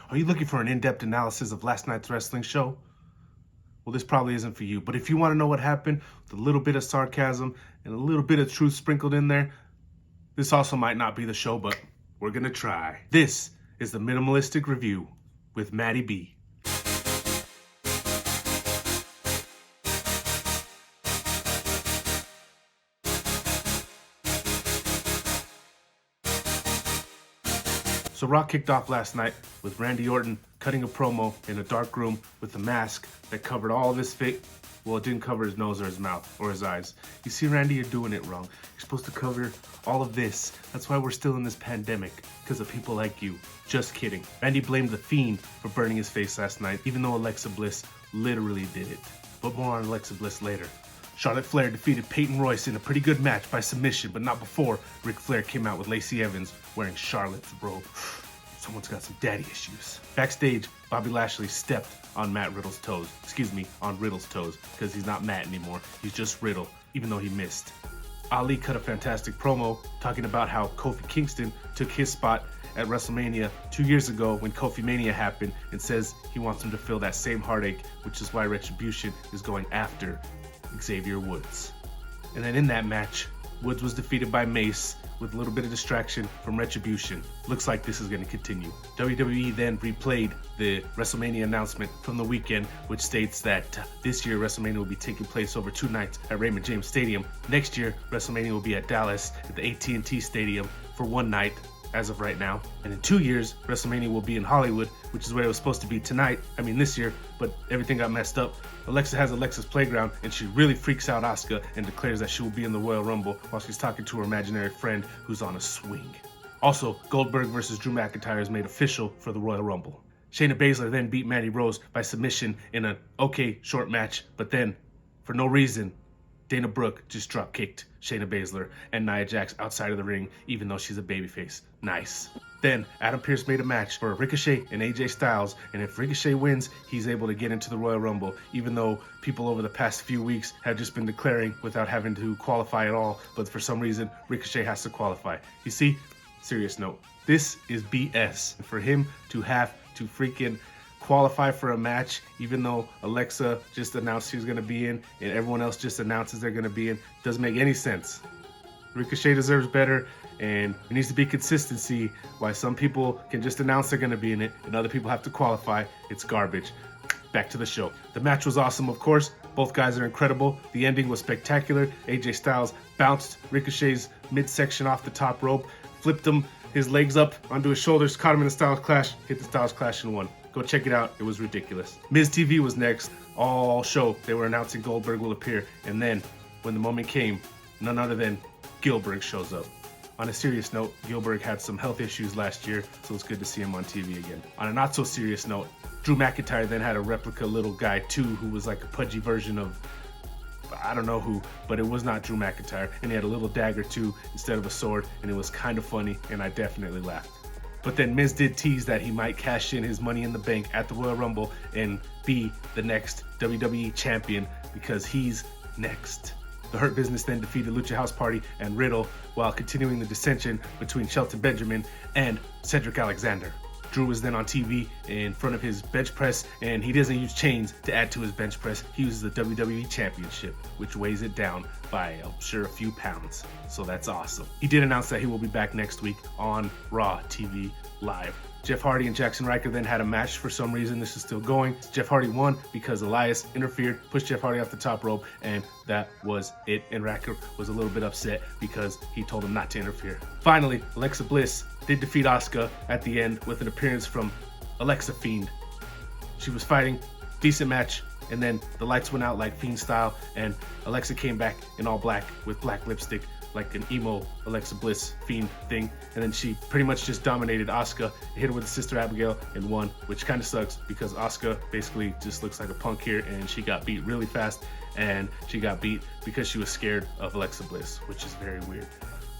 Are you looking for an in-depth analysis of last night's wrestling show? Well, this probably isn't for you, but if you want to know what happened with a little bit of sarcasm and a little bit of truth sprinkled in there, this also might not be the show, but we're gonna try. This is the Minimalistic Review with Maddie B. So Raw kicked off last night with Randy Orton cutting a promo in a dark room with a mask that covered all of his face. Well, it didn't cover his nose or his mouth or his eyes. You see, Randy, you're doing it wrong. You're supposed to cover all of this. That's why we're still in this pandemic, because of people like you. Just kidding. Randy blamed The Fiend for burning his face last night, even though Alexa Bliss literally did it. But more on Alexa Bliss later. Charlotte Flair defeated Peyton Royce in a pretty good match by submission, but not before Ric Flair came out with Lacey Evans wearing Charlotte's robe. Someone's got some daddy issues. Backstage, Bobby Lashley stepped on Riddle's toes, because he's not Matt anymore. He's just Riddle, even though he missed. Ali cut a fantastic promo talking about how Kofi Kingston took his spot at WrestleMania 2 years ago when Kofi Mania happened, and says he wants him to feel that same heartache, which is why Retribution is going after Xavier Woods. And then in that match, Woods was defeated by Mace with a little bit of distraction from Retribution. Looks like this is going to continue. WWE then replayed the WrestleMania announcement from the weekend, which states that this year WrestleMania will be taking place over 2 nights at Raymond James Stadium. Next year, WrestleMania will be at Dallas at the AT&T Stadium for 1 night, as of right now. And in 2 years, WrestleMania will be in Hollywood, which is where it was supposed to be this year, but everything got messed up. Alexa has Alexa's Playground, and she really freaks out Asuka and declares that she will be in the Royal Rumble while she's talking to her imaginary friend who's on a swing. Also, Goldberg versus Drew McIntyre is made official for the Royal Rumble. Shayna Baszler then beat Mandy Rose by submission in an okay short match, but then, for no reason, Dana Brooke just drop kicked Shayna Baszler and Nia Jax outside of the ring, even though she's a babyface. Nice. Then Adam Pearce made a match for Ricochet and AJ Styles, and if Ricochet wins, he's able to get into the Royal Rumble, even though people over the past few weeks have just been declaring without having to qualify at all, but for some reason, Ricochet has to qualify. You see, serious note, this is BS. For him to have to freaking qualify for a match, even though Alexa just announced she was going to be in and everyone else just announces they're going to be in, doesn't make any sense. Ricochet deserves better, and there needs to be consistency. Why some people can just announce they're going to be in it and other people have to qualify, it's garbage. Back to the show. The match was awesome, of course. Both guys are incredible. The ending was spectacular. AJ Styles bounced Ricochet's midsection off the top rope, flipped him, his legs up onto his shoulders, caught him in the Styles Clash, hit the Styles Clash and won. Go check it out. It was ridiculous. Miz TV was next. All show, they were announcing Goldberg will appear. And then, when the moment came, none other than Gilbert shows up. On a serious note, Gilbert had some health issues last year, so it's good to see him on TV again. On a not so serious note, Drew McIntyre then had a replica little guy too, who was like a pudgy version of, I don't know who, but it was not Drew McIntyre. And he had a little dagger too, instead of a sword, and it was kind of funny, and I definitely laughed. But then Miz did tease that he might cash in his Money in the Bank at the Royal Rumble and be the next WWE champion, because he's next. The Hurt Business then defeated Lucha House Party and Riddle while continuing the dissension between Shelton Benjamin and Cedric Alexander. Drew was then on TV in front of his bench press, and he doesn't use chains to add to his bench press. He uses the WWE Championship, which weighs it down by, I'm sure, a few pounds. So that's awesome. He did announce that he will be back next week on Raw TV Live. Jeff Hardy and Jackson Ryker then had a match. For some reason, this is still going. Jeff Hardy won because Elias interfered, pushed Jeff Hardy off the top rope, and that was it. And Ryker was a little bit upset because he told him not to interfere. Finally, Alexa Bliss did defeat Asuka at the end with an appearance from Alexa Fiend. She was fighting, decent match, and then the lights went out like Fiend style, and Alexa came back in all black with black lipstick, like an emo Alexa Bliss Fiend thing, and then she pretty much just dominated Asuka, hit her with the Sister Abigail, and won, which kind of sucks because Asuka basically just looks like a punk here, and she got beat really fast, and she got beat because she was scared of Alexa Bliss, which is very weird.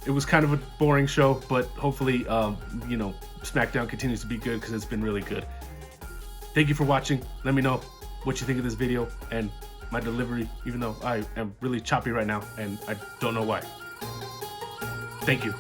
It was kind of a boring show, but hopefully, SmackDown continues to be good because it's been really good. Thank you for watching. Let me know what you think of this video and my delivery, even though I am really choppy right now and I don't know why. Thank you.